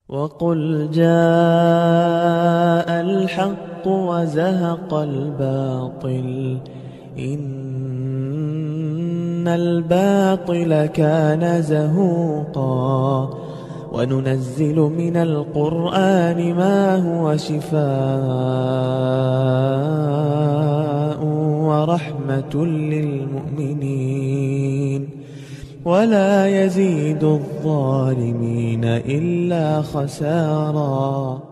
وقل جاء الحق وزهق الباطل إن الباطل كان زهوقا وننزل من القرآن ما هو شفاء ورحمة للمؤمنين ولا يزيد الظالمين إلا خسارا.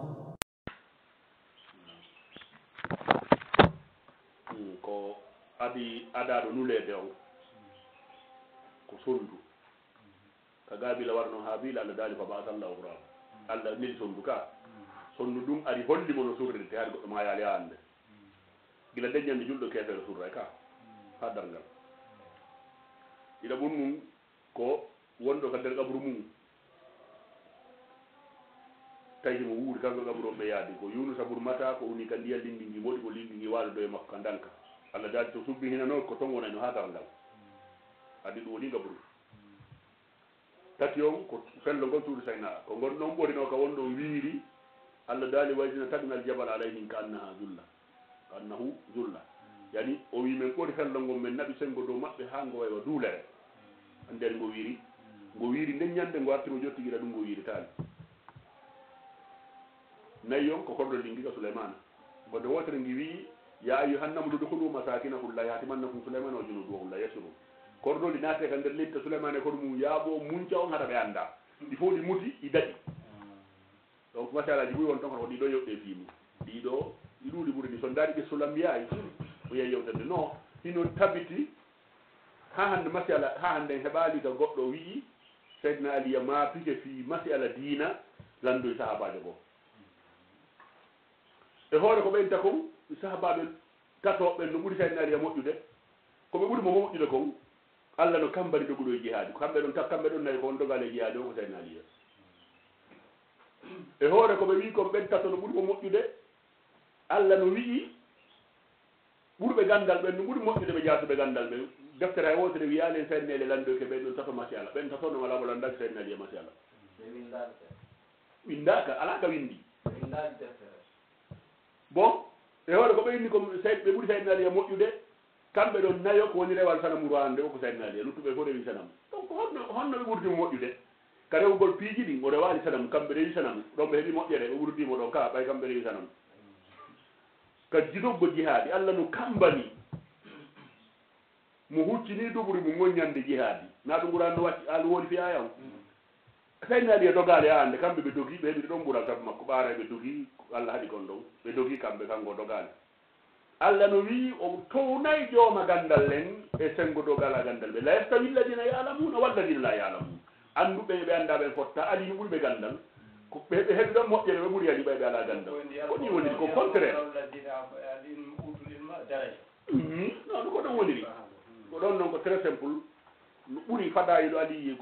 ko adi adaɗo nulede on ko sondu ka gaabila warno haabila allah daali fa basallahu ghurab allah neli sondu ka sondu ɗum ari hollimo no surrirte haade goɗɗo ma yaali hande gila deññande julɗo keefere surra ka ha dargal ina ɓur mum ko wonɗo ka nder qabru mum tawi mo wuuri kanko qabru on ɓe yaadi ko yunusa ɓurmata ko woni ka ndiyal lindi ngi moɗi ko lindi ngi waalo do e makko ka danka allah daadi to subbi hina noon ko tongonayno ha dargal adi ɗum woni qabru tati on ko fello ngol tuuri sayna ko gon noon ɓorino ka wonɗo wiiri allah daali waydina tagnal jabal alayhim ka annaha zulla ka annahu zulla yani o wi men ɓori fello ngol men naɓi sengo dow maɓɓe ha ngo waywa duulere nden ngo wiiri nden ñande ngo artimo jottigira ɗum ngo wiiri taali nayi on ko korɗo lingiga souleymana gonde wotere ngi wii ya ayyuhannamu udkhulu masakinakullahi hatimannakum souleymana o junuduhum la yasuru korɗoli naate ka nder leydi souleymane kono mum yaaɓo munca on haɗa ɓe annda ɗi fof ɗi muti ɗi daɗi donc masalaji ɓuuri won ton kono ko ɗiɗo yoɓɗe fimu ɗiɗo ɗi ɗuuɗi ɓuri ni so daari ɓe sulam mbiyayi o yeyi yewtande non hino tabiti ha hande masala ha hande heɓali ka goɗɗo wii seydna aliya maapike fi masala diina landoy sahabajo goo e hoore ko ɓeynta kon sahabaɓe tatoɓe no ɓuri seydna aliya moƴƴude koɓe ɓuri mo moƴƴude kon allah no kambani doguɗo e jihaadi kamɓe ɗon kamɓe ɗon nayi ko on dogal e jihaadi o ko seydna aliya e hoore koɓe wi kon ɓen tato no ɓuri mo moƴƴude allah no wii ɓurɓe gandal ɓen no ɓuri moƴƴude ɓe jaasuɓe gandal ɓe deftere hay wotere wiyalen seydnele landoyke ɓen ɗon tato masiala ɓen tato no wala landaki seydna aliya masiala windaka ala ka windi bon e hoore ko ɓeyni ko ɓe ɓuri seydna aliya moƴƴude kamɓe ɗon nayo ko woni rewal sanam rwande o ko seydna aliya luttuɓe fof rewi sanam donc honno ɓe ɓurdimo moƴƴude ka rewugol piiji ɗin o rewali sanam kamɓe rewi sanam ɗon ɓe heeɓi moƴƴere ɓe ɓurdimo ɗon ka ɓay kamɓe rewi sanam ka jidoggo jihaadi allah no kambani mo huccini duɓuri mo goññande jihaadi na ɗum ɓuranno watti al woodi fiya yaw seydna aliya dogale ha hande kamɓe ɓe dogi ɓe heɓi ɗon ɓural sabu makko ɓaara ɓe dogi allah haɗi kon ɗon ɓe dogi kamɓe kanko dogale allah no wi o townayi ƴooma gandal len e sengo dogala gandal ɓe la yastawi lladina yalamuna walladina la yalamuna annduɓe ɓe annda ɓen fotta ali no ɓuri ɓe gandal ko ɓe heɓi ɗon moƴƴere ɓe ɓuri ali ɓayɓe ala gandal ko ni woniri ko contraire non ko ɗon woniri ko ɗon noon ko très simple no ɓuri fadayiɗo ali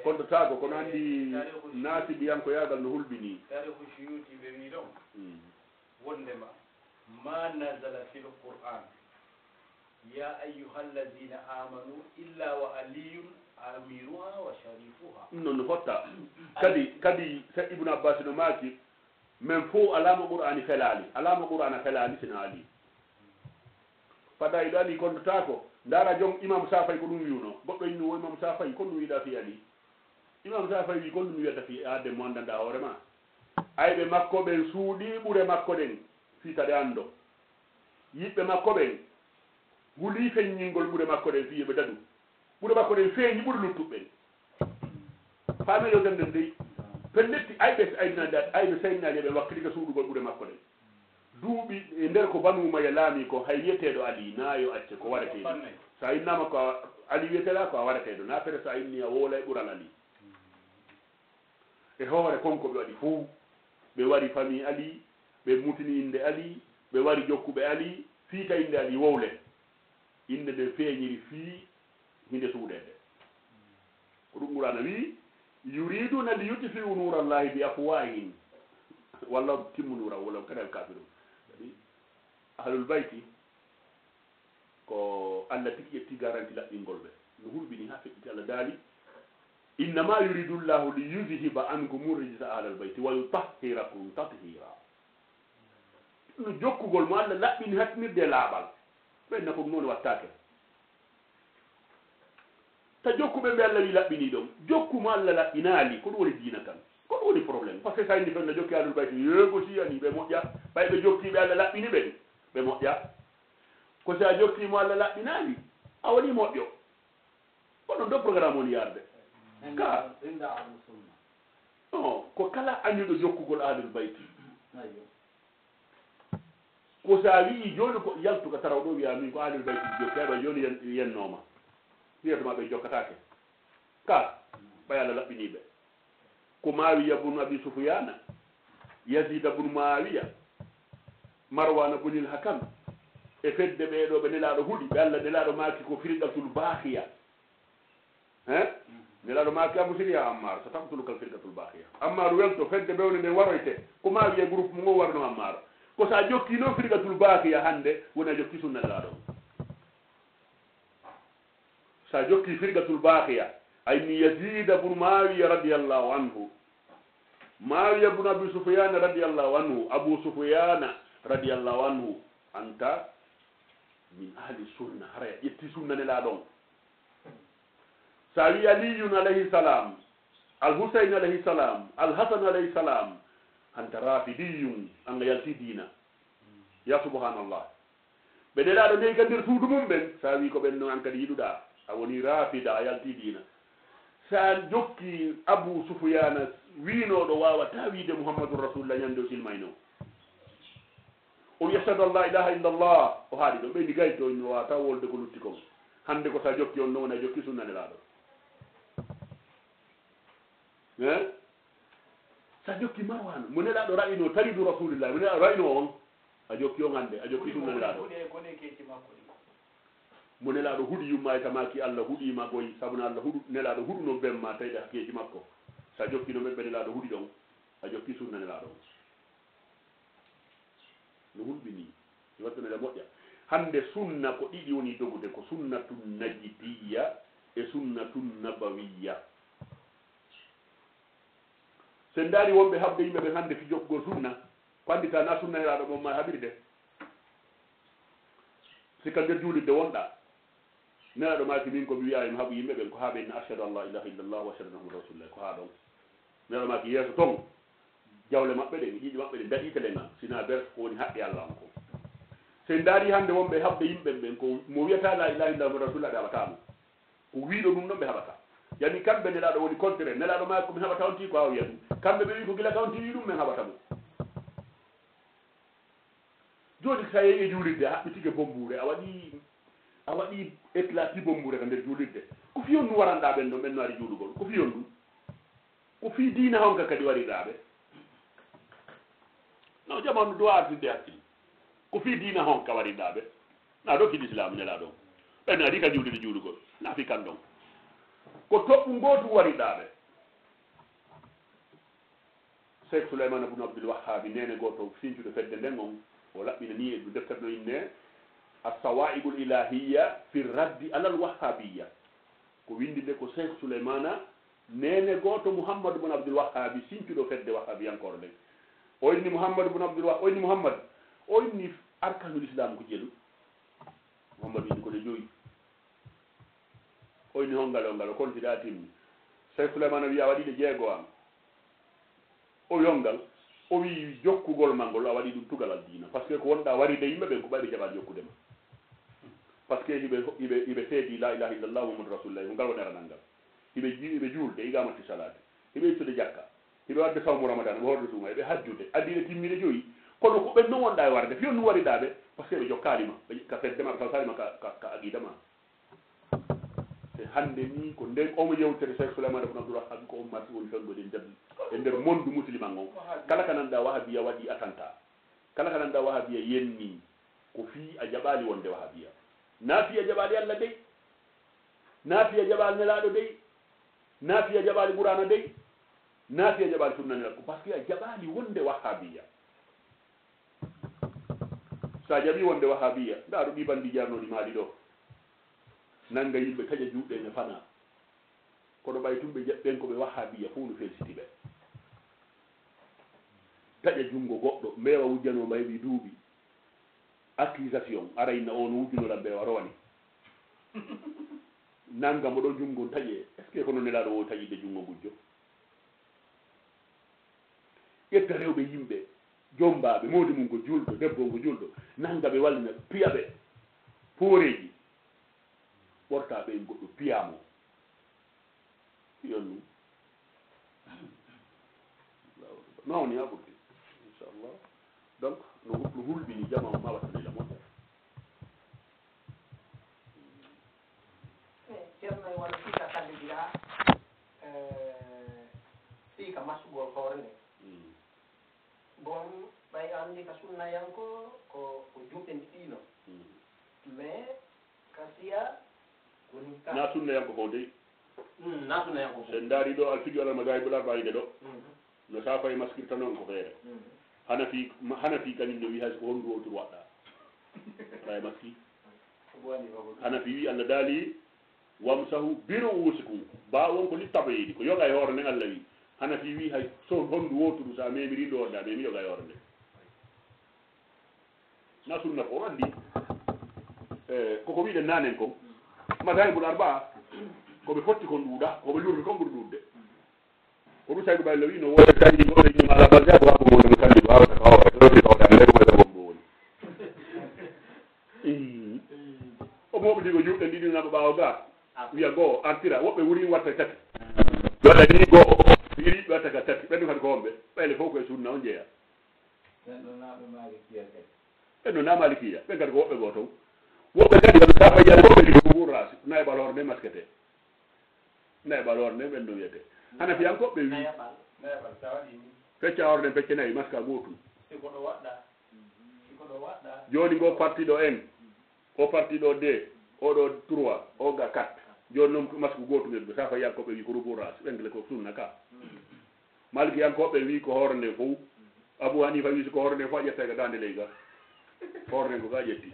kontotako kono anndi naati mbiyanko yaagal no hulɓini tarihu suyuti ɓe wi ɗon wondema ma nazala fi lqur'an ya ayuha alladina amanu illa wa aliyun amiruha wa sharifuha non no fotta kadi sa ibnu abbas no maaki min fof alama qur'ani felali alama qur'ana felali sina ali fadayiɗo ali kontotako ndaara jom imam safay ko ɗum wiwno goɗɗo inni wo imam safay kon ɗum wiɗa fi ali imam safay wi kon ɗum wiyata fi adde mo andanda hoorema ayɓe makko ɓen suuɗi ɓure makko ɗen fiitaɗe anndo yiɓɓe makko ɓen huli feññingol ɓure makko ɗen fiyoɓe daɗu ɓure makko ɗen feeñi ɓuri luttuɓɓen faame yo ganden dey pelletti ayɓe seynali ɓe wakkilika suuɗugol ɓure makko ɗen duuɓi e nder ko banumaya laami ko hay wiyeteɗo ali naayo acce ko waɗeteɗo sa innama ko ali wiyeteɗa ko a waɗeteɗo na fere sa inni a woolay ɓural ali e hoore konko ɓe waɗi fuu ɓe wari famille ali ɓe mutini inde ali ɓe wari jokkuɓe ali fiita inde ali wowle inde nde feeñiri fii hinde suuɗede ko ɗum ɓurana wi yuriduna li yutfiu nurallahi bi afwahin walla timmu nura walla kadal kafirum ahlul bayti ko allah tigi ƴetti garanti laɓɓingol ɓe no hulɓini ha feƴƴiti allah daali innama yuridu llahu li yudhiba ankum rijsa ahla albayti wa yutahhirakum tathira no jokkugol mo Allah laɓɓini hattinirde laaɓal ɓenna ko noon wattake ta jokkuɓe ɓe Allah wi laɓɓini ɗon jokkuma Allah laɓɓinaali ko ɗum woni diina kan ko ɗum woni probléme par ce que sa indi fenno jokki ahlul bayti yeego siyani ɓe moƴƴa ɓay ɓe jokkiɓe Allah laɓɓini ɓen ɓe moƴƴa ko sa jokkimo Allah laɓɓinaali a waɗi moƴƴo oɗon do programme woni yarde ka non ko kala anniɗo jokkugol ahlul bayti ko sa wii joni ko yaltuka taraw ɗo wiya min ko ahlul bayti jokki aɗa joni yennoma wiyatuma ɓe jokkatake ka ɓay Allah laɓɓiniɓe ko Maawiya bun Abi Sufyana Yazida bun Maawiya Marwana bunil Hakam e fedde ɓeeɗo ɓe nelaɗo huuɗi ɓe Allah nelaɗo maaki ko firqatul bahiya nelaɗo maaki Abu Siriya Ammar so tabtulu kal firqatul bahiya Ammar welto fedde ɓewne nden waroyte ko Maawiya groupe mo warno Ammar ko sa jokki noon firqatul bahiya hannde woni a jokki sunna nelaɗo sa jokki firqatul bahiya ayni Yazida bun Maawiya radiyallahu anhu Maawiya bun Abi Sufyana radiyallahu anhu Abu Sufyana radiyallahu anhu anta min ahli sunna hara ƴetti sunna nelaɗon sa wi aliyun alayhi salam alhusayn alayhi salam alhasan alayhi salam anta rafidiyum anga yalti dina ya subhanallah ɓe nelaɗo ndey ka nder suudu mum ɓen sa wi ko ɓen no an kadi yiɗuɗa a woni rafida a yalti dina sa jokki Abu Sufyana winoɗo wawata wiide Muhammadun rasulullah ñande o silmayno o wi ashhadu an la ilaha illa allah o haaɗi ɗon ɓeydi gayto no wawata wolde ko lutti kon hande ko sa jokki on noon a jokki sunna nelaɗo sa jokki Marwan mo nelaɗo ra'ino taridu rasulillah mo nelaɗo ra'ino on a jokki on hande a jokki sunna nelaɗo mo nelaɗo huuɗi yumma e tamaki Allah huuɗima goy sabuna Allah huuɗu nelaɗo huuɗuno bemma tawde hakkeji makko sa jokkino ɓeɓɓe nelaɗo huuɗi ɗon a jokki sunna nelaɗo on no hulɓini wattanede moƴƴa hande sunna ko ɗiɗi woni dogude ko sunnatun najidiya e sunnatun nabawiya sen daari wonɓe habde yimɓe ɓen hande fi jokkugol sunna ko andita na sunna nelaɗo mon ma haɓirde sikka nder juulidde wonɗa nelaɗo maki min komi wiya mi haɓu yimɓe ɓen ko ha ɓenni ashhadu an la ilaha illallah wa ashhadu anna muhammadan rasulullah ko ha ɗon nelaɗo maki yeeso ton jawle maɓɓe ɗen ƴiƴi maɓɓe ɗe daɗite lenga sina ber ko woni haqqe Allah on ko sen daari hande wonɓe habde yimɓe ɓen ko mo wiyata la ilaha illallah muhammadan rasulullah ɓe haɓatamo ko wiiɗo ɗum ɗon ɓe haɓata yani kamɓe nelaɗo woni contraire nelaɗo maki komi haɓata on ti ko a wiya ɗum kamɓe ɓe wi ko gila kawnti wi ɗum min haɓatamo joni sa yehi e juulidde a haɓɓitike bombure a waɗi éclati bombure ka nder juulidde ko fiyon ɗum waranɗa ɓen ɗon ɓen no ari juulugol ko fiyon ɗum ko fi diina honka kadi waɗiɗaɓe no jamanu do artide hakkille ko fi diina honka waɗiɗaɓe na ɗo kiɗi islam nelaɗon ɓen ari ka juulide juulugol na fi kan ɗon ko toɓɓu gotu waɗiɗaɓe Cheikh Souleymane Ibn Abdul Wahhabi nene goto fincude fedde nden on o laɓɓina ni e ɗum deftere ɗo inne as-sawaibul ilahiyya fi raddi alal wahhabiyya ko windi nde ko Cheikh Souleymana nene goto Mouhammadou ibn Abdul Wahhabi sincuɗo fedde wahhabiyankore nden o inni Mouhammadou ibn Abdul Wahhab o inni Mouhammad o inni arkanul islam ko jeelu Mouhammadou inni ko ɗe joyi o inni hongal o ngal o kontiɗa timmi Cheikh Souleymana wiya waɗi ɗe jeego am o yongal o wi jokkugol ma ngol a waɗi ɗum tugalal diina par ce que ko wonɗa waride yimɓe ɓen ko ɓayɓe jaɓa jokkude ma par ce que hiɓe seedi la ilaha illallah muhammadu rasulullah ko ngal woni aranal ngal hiɓe juulde igamati salade hiɓe ittude jakka hiɓe wadde sawmu ramadan ɓe horde suuma eɓe hajjude addine timmiɗe joyi kono ko ɓen noon wonɗa e warde fiyon ɗum waɗiɗaɓe par ce que ɓe jokkalima ka feddema ɓe tawsalima ka aqidama te hande ni ko nden omo yewtere Cheikh Souleymane ibn Abdul Wahhab ko on marti woni fengo ɗen jabbi e nder monde musulman on kala ka nanɗa wahabiya waɗi attentat kala ka nanɗa wahabiya yenni ko fi a jaɓali wonde wahabiya naafi a jaɓali Allah dey naafi a jaɓali nelaɗo dey naafi a jaɓali ɓurana dey naafi a jaɓali sunna nelaɗo ko par ce que a jaɓali wonde wahabiya sa jaɓi wonde wahabiya ndaɗo ɗi bandi jarnoɗi maɗi ɗo nanga yimɓe taƴa juuɗe ne fana kono ɓay tumɓe jaɓɓen koɓe wahabiya fof no felsiti ɓe taƴa junngo goɗɗo mbewa wujjano mbayɓi duuɓi accusation arayna on wujjunoɗa mbewa rowani nangam oɗo junngo taƴe est ce que kono nelaɗo o taƴide junngo gujjo ƴetta rewɓe yimɓe jombaɓe modi mum ko julɗo debbo ngo julɗo nangaɓe wallina piyaɓe pooreji ɓorta ɓe goɗɗo piyamo yon ɗum nawni ha ɓurti inchallah donc no hulɓini jama ma wattanila moƴƴa ceerno wona siika kandidira siika masugol hoore nde bon ɓay andi ka sunnayanko ko juɓɓe ɗiɗino mais ka siya woni na sunnayanko ko dey na sunnayanko sen daari ɗo alfijo alal magayibul arbaide ɗo no safa e maskirta noon ko feere hanafi kañum no wi hay ko honndu otur waɗɗa ɓaye maski hanafi wi allah daali wamsahu biro usikum ba won ko littaɓeyidi ko yoga e hoore nden allah wi hanafi wi hay so honndu woturu sa memiri ɗo waɗɗa memi yoga e hoore nde na sunna ko andi koko wiɗen nanen kon madahibul arba koɓe fotti kon ɗuuɗa koɓe lurri kon ɓuri ɗuɗde ko ɗum saydu ɓaylo wi no woɗe kandi goɗe ñima ala basé ko wako wonde mo kandi ɗo awata ka hoore roti kawɗane lego mayta wonɗo woni o moɓidi ko juɗɗe ɗiɗi naɓa ɓawo ga wiya goo artira woɓɓe wuri watta tati waɗa ni goo iri watta ka tati ɓenɗo kadi ko wonɓe ɓayle fof koye sunna on jeeya ɓenɗo na malikiya ɓen kadi ko woɓɓe goo toon woɓɓe kadi kono safa jan woɓɓe ɗi ko ɓurrasi nayi ɓalore nde maskete nayi ɓalore nde ɓen ɗo wiyete hana fiyankoɓe wi fecca horde nden fecce nayi maska gotum joni ngo parti ɗo en o parti ɗo d oɗo 3 o ga 4 joni noon masque gotum en ɓe safa yankoɓe wi ko rubourage ɓengle ko sunna ka malki yankoɓe wi ko hoore nde fof abou hanifa wi ko hoore nde fof a ƴetta ka dande ley ga hoore nden ko ga ƴetti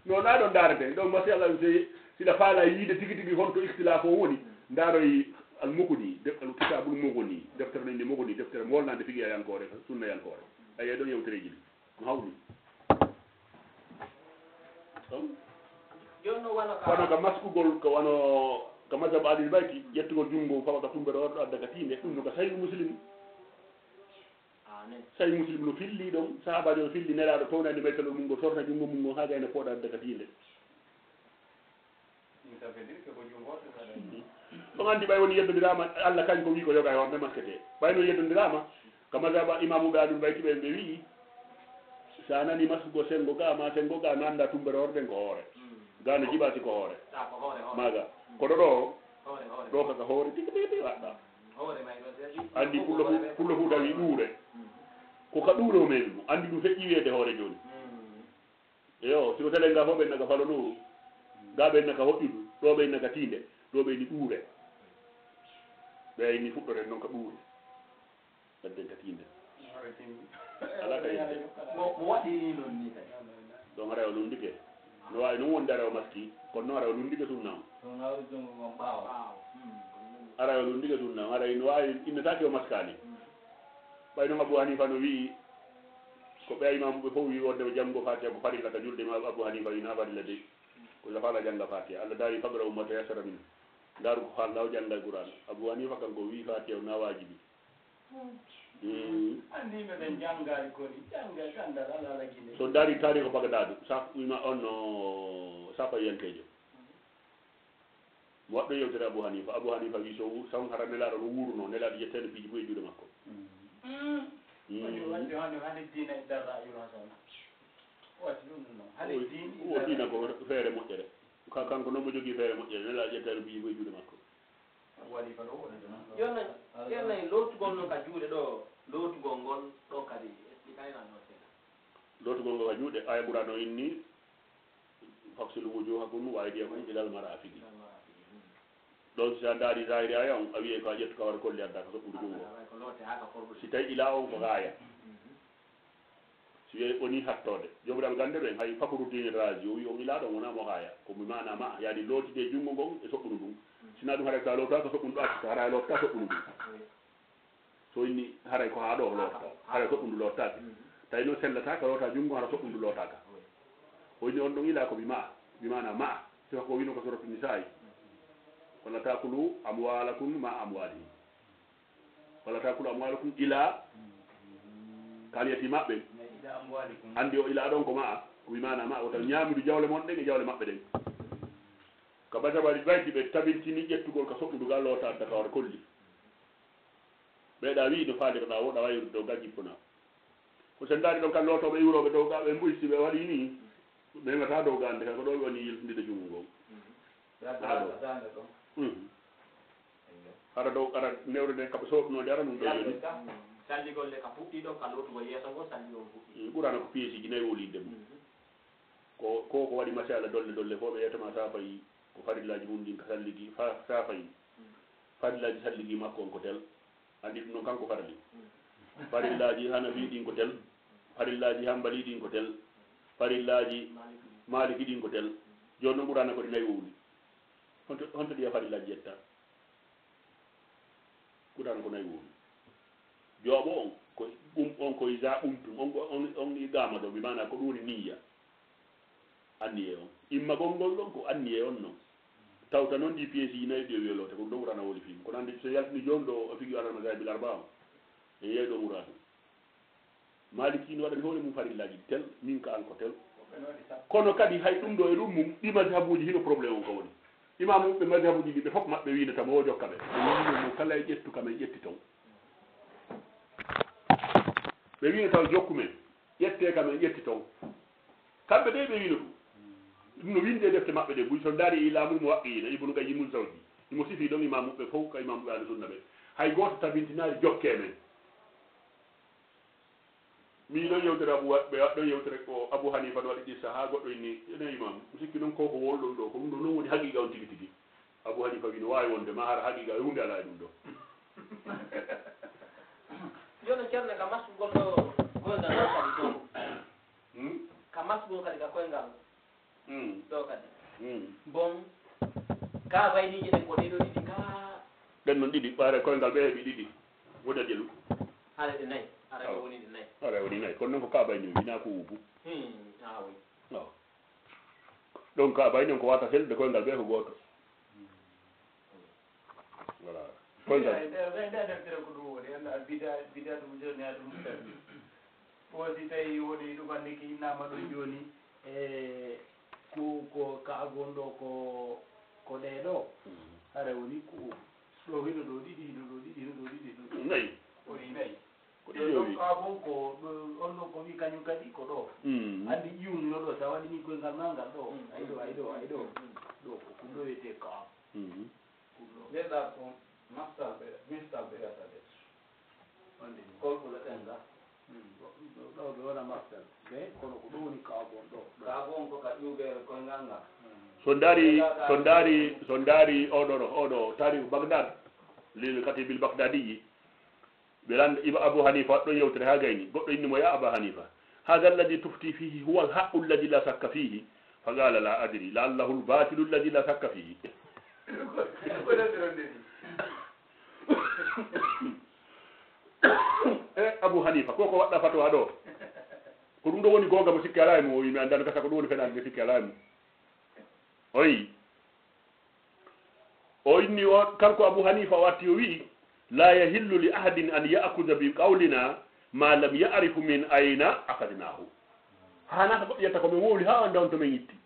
non ɗa ɗon darete donc masi allah siɗa faala yiide tigi tigi honto ixtilaf o woni daaroy almuguni kitabul muguni deftere nde muguni deftere molnade figi a yankore sunna yankore aye ɗon yewtereji ɗi ko hawni wano ka maskugol ko wano ka mazhab adil bayti ƴettugol junngo fawa ka tumbeɗo waɗo adda ka tiinde ɗum no ka sayi muslim sayi muslim no filli ɗon sahabaji o filli nelaɗo townande maytalol mum ngo torna junngo mum ngo ha gayno pooɗa adda ka tiinde ɗon anndi ɓay woni yeddondirama allah kañ ko wi ko yoga e hoore maskete ɓayno yeddondirama ka mazhaba imamuɓe adul bayti ɓe ɓe wi sa nani maskugo sengo ga ma sengo ga no annda tumbere horden ko hoore ga no jiɓati ko hoore maga koɗo ɗo kaka hoore tigi tigi waɗɗa anndi pullo fu tawi ɗuure ko ka ɗuure o memi mo anndi ɗum feƴƴi wiyede hoore joni eyo siko tele nga fof ɓenna ka falo ɗo ga ɓenna ka hoƴƴudu ɗo ɓenna ka tiinde ɗo ɓeyni ɗuure ɓeyni fuɗɗoren noon ka ɗuure ɓedden ka tiinde ala ka yedde mo waɗi noon ni kadi donc rewa lundike no wawi noon wonde rewa maski kono noon rewa lundike sunnam arawa lundike sunnam aray no wawi innetake o maskani ɓay noon abou hanifa no wii ko ɓe imamuɓe fof wi wonde ɓe janggo fatiha ko farilla ka julde ma abou hanifa wi na farilla de ko fala jangga fatiha allah dawi faqra ummata yasara min ndaru ko haalɗa o jangga qouran abou hanifa kanko wi fatiha na wajibi andi meɗen janggari koni jangga gandal ala guine so dari tari ko bagdadu sa wima on no sapa yentejo mo waɗɗo yewtere abou hanifa wi so sawn hara nelaɗo no wuurno nelaɗo yettede piiji fof e juuɗe makko watti hande dina e darra yurhasan watti ɗum noon hade din o dina ko feere moƴƴere kanko noon mo jogui feere moƴƴere nelaɗo yettede piiji fof e juuɗe makko waɗi kano woni jonnayi lootugol noon ka juuɗe ɗo lootugol ngol ɗo kadi expliquaynan noon seeɗa lootugol ngol ka juuɗe aya ɓurano inni faksilu wujuhakum wa aydiyakum ilal marafiqi ɗon si a daari zahiri aya on a wiye ko a ƴettu kawara kolli adda ko soɓɓude junngo si tawi ila on ko gaaya si wi oni hattode jomiraɓe gande ɓen hay fakuru dinirage o wi o ila ɗon wonamo haya komi mana ma yaani lootide junngo ngon e soɓɓunu ɗum sina ɗum haray sa loota ko soɓɓunu ɗo acci hara lotta soɓɓunu ɗum so inni haray ko ha ɗo lotta haray soɓɓundu lottake tawi noon sellataka loota junngo hara soɓɓundu lootaka o inni on ɗon ila ko bimana ma sifa ko wino ko soroti nisayi walla takulu amwalakum ma amwalihim walla takulu amwalakum ila kaliyati maɓɓe andi o ila ɗon ko ma ko wimana ma wota ñaamidu jawle mon ɗen e jawle maɓɓe ɗen ko basabaɗi ɓayti ɓe tabintini ƴettugol ko soɓɓudugal loota adda kawre kolli ɓeeɗa wi no faalirɗa woɗa wayrude dow gaƴippona ko sen daari ɗon kan lootoɓe iwroɓe dow ga ɓe mbuysi ɓe waɗi ni memata dow gande kan ko ɗo woni yiltindide jungo ngol ara dow ara newre nde kaɓe soɓnode ara ɗum ɗo joni salligolle ka fuɗɗiɗo ka lotugol yeeso ngo salligol fuɗɗi ɓurana ko piége ji nayi wolide mum ko waɗi masala dolle fo ɓe yetama sa fayi ko farillaji mum ɗin ka salligi sa fayi farillaji salligi makko on ko tel andi ɗum noon kanko farli farillaji hanafi ɗin ko tel farillaji hambali ɗin ko tel farillaji maliki ɗin ko tel joni noon ɓurana ko ɗi nayi wowli honto ɗiya farillaji jetta ɓurana ko nayi wowli jooɓo on ko on koye ja ɓumtum on igama ɗo bimana ko ɗum woni niya anniye on immagol ngol ɗon ko anniye on noon tawta noon ɗi pièce ji nayi ɗi o wiyelote ko ɗum ɗo ɓurana woli film kono andi so yaltini joni ɗo o figi alal masabil arba o e yeey ɗo ɓura ɗum maliki no waɗani hoore mum farillaji tel min ka an ko tel kono kadi hay ɗum ɗo e ɗum mum ɗi mazhabuji hino probléme on ko woni imamu ɓe mazhabuji ɗi ɓe fof maɓɓe winatama o jokka ɓe mo kala e ƴettu kam e ƴetti ton ɓe wino taw jokkumen ƴette kam e ƴetti ton kamɓe ɗe ɓe wino ɗum no winde defte maɓɓe ɗe buy so daari ilamul mo waqqiyina ibnu qayyimul zawji imo sifi ɗon imamuɓe fof ka imamuɓe ahlu sunna ɓe hay goto tabintinari jokke men mi ɗon yewtere ɓe waɗɗon yewtere ko abou hanifa ɗo waɗi qissa ha goɗɗo inni ene imam mi sikki noon koko wolɗon ɗo ko ɗum ɗo noon woni haqiqa on tigi tigi abou hanifa wi no wawi wonde ma hara haqiqa hunde ala e ɗum ɗo joni ceerno ka masugol ɗo koyngal ɗo kadi ɗo ka masugol kadi ka koyngal ɗo kadi bon ka bayniji ɗen ko ɗeɗo ɗiɗi ka ɗen noon ɗiɗi ɓaare koyngal ɓe heeɓi ɗiɗi woda ƴelu haala ɗe nayyi ara woni ɗe nayyi ara woni nayyi kono noon ko ka bayni wina ko ubu a oui ɗon ka bayni on ko wata helde koyngal ɓe ko goto voilà koyngal deftere ko ɗum woni anda bida ɗum joni ha ɗum wosi tawi woni ɗum andi ko innama ɗo joni e ko ka gonɗo ko ɗeɗo hara woni ko ɗo hino ɗo ɗiɗi hino ɗo ɗiɗi hino ɗo ɗiɗi hino ɗo nayyi woni nayyi ko ɗiɗi ka bon ko on ɗo ko wi kañum kadi ko ɗo andi ƴiwnuno ɗo sa waɗini koyngal mangal ɗo ayɗo ɗo ko ɗum ɗo wiyete ka neɗɗa ko mastal mistal ɓeyata ɗe andi kolɓula ɗenga ɗo ɓe wona mastal ɓe kono ko ɗo woni kaabon ɗo kaabon ko ka ƴuɓere koyngal ngal so ndaari oɗo tarihu bagdad lil katibil bagdadi ji ɓe landa iba abou hanifa waɗɗo yewtere ha gayni goɗɗo innimo ya aba hanifa hada alladi tufti fihi huwa alhaqu alladi la sakka fihi fa qala la adri la allahu lbatilu alladi la sakka fihi e abou hanifa koko waɗɗa fatwa ɗo ko ɗum ɗo woni gonga mo sikki ala e mo o wi mi andano gasa ko ɗum woni feɗade nde sikki ala e mo oyi o inni o kanko abou hanifa o watti o wi la yahillu li ahadin an ya'kuda bi qawlina ma lam ya'rifu min ayna akadnahu hana ko yetta ko min wowli ha anda on to min itti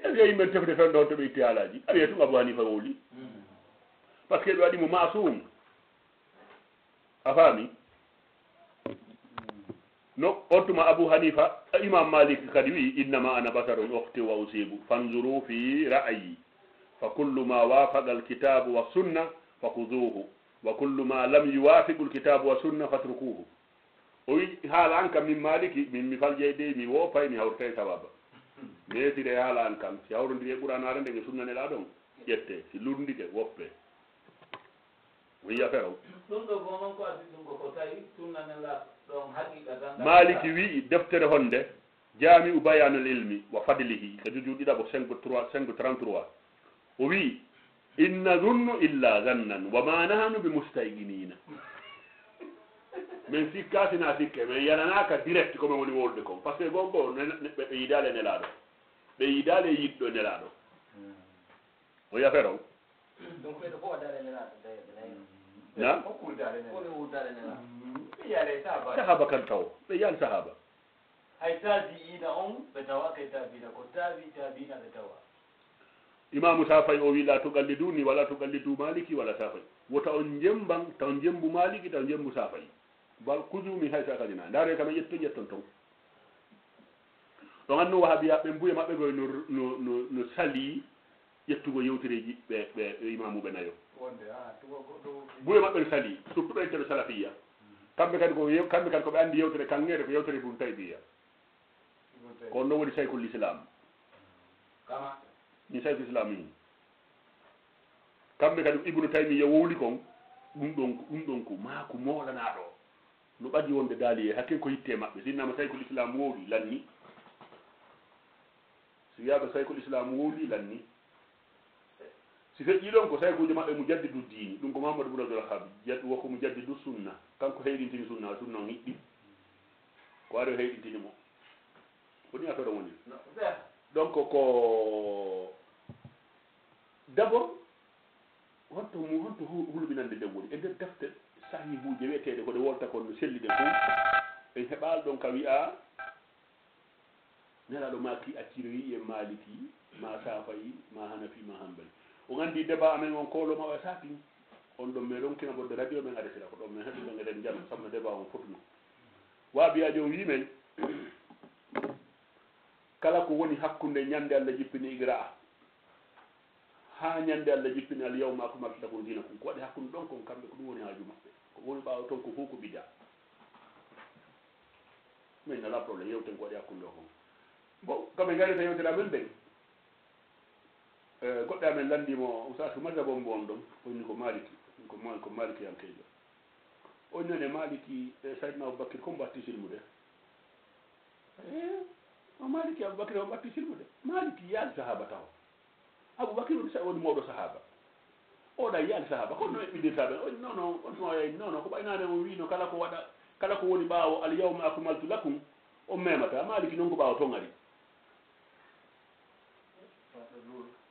e yimɓe tefde fen ɗon to ɓe itti haalaji a wiya tum abou hanifa wowli par ce que ɓe waɗimo masum a faami no on tuma abou hanifa imam malik kadi wi innama ana basarun ukhti wa usibu fanzuru fi ra'yi fa kullu ma wafaqa alkitabu wa sunna fakuduhu wa kullu ma lam yuwafiqu alkitabu wa sunna fatrukuhu o wi haala an kam min maliki min mi faljeyde mi woopay mi hawrtay sababa meetire haala an kam si hawrodiri e ɓuranare nde nge sunnanela ɗon ƴette si lurdike woppe wiya fero ɗum ɗo bo noon ko addi ɗum ko tawi sunnanela ɗon haqiqa tan maliki wi deftere honde jami u bayanul ilmi wa fadlihi ka jujuɗiɗaɓo 533 o wi inna zunnu illa zannan wa ma nahanu bi mustayqinina min sikkasina sikke min yananaka direct comme woni wolde kon par ce que gongo ɓe yidale nelaɗo ɓe yidale yiɗɗo nelaɗo o yafero donc ɓeɗo fof waddare nelaɗo na sahaba kan taw ɓe yaali sahaba hay tabiina on ɓe tawa kay tabiina ko tabiina ɓe tawa imamu safay o wi la tuqalliduni wala tuqallidu maliki wala safay wota on jemban taw jembu maliki taw jembu safay bal kujumi hay sakadina ndare kam ƴetton taw ɗon anno wahabiya ɓe mbuya maɓɓe goye no sali ƴettugo yewtereji ɓe imamuɓe nayo mbuya maɓɓe no sali surtout ɓe entero salafiya kamɓe kadi koɓe andi yewtere kangere ko yewtere ibnu taymiya ko no woni saykhul islam ni saykhul islam ni kamɓe kadi ibnu taymiya wowli kon ɗum ɗon ko maako moolanaɗo no ɓadi wonde daali e hakke ko yitte maɓɓe sinnama saykhul islam wowli lanni si wiyaɓe saykhul islam wowli lanni si feƴƴi ɗon ko saykuji maɓɓe mo jaddidu diini ɗum ko mahamadou boun abdoul wahab wokko mo jaddidu sunna kanko heyɗintini sunna on hiɗɗi ko ari o heyɗintini mo woni affaire o woni donc ko d' abord honto hulɓinande nden woni e nder defte sahihuji wiyeteɗe koɗe wolta kon no selli ɗe fof en heɓal ɗon ka wiya nelaɗo ma ki acciri e maliki ma safayi ma hanafi ma hanbali o gandi débat amen on koloma wa saki on ɗon mais ɗon kina bodde radio men aresira ko ɗon min heɓi ɗon eɗen jam samno débat on fotuno waabiyaji on wimen kala ko woni hakkude ñande Allah jippini igra ha ñande Allah jippini al yawma akmaltu lakum dinakum ko waɗi hakkude ɗon kon kamɓe ko ɗum woni haaju maɓɓe ko woni ɓawa toon ko fof ko bida min ala probléme yewten ko waɗi hakkude o kon bon kamɓe garita yewtere amen ɓen goɗɗe amen landimo usatu madhabo mbo on ɗon onni ko maliki ko maliki yankejo on nene maliki saydna aboubacry ko mbatti silmude o maliki aboubacry o mbatti silmude maliki yaali sahaba taw aboubacry woni mawɗo sahaba oɗa yaali sahaba kono no eɓɓidirtaɓe non ko ɓaynane o wino kala ko waɗa kala ko woni ɓaawo al yawma akmaltu lakum o memata maliki noon ko ɓaawo ton ari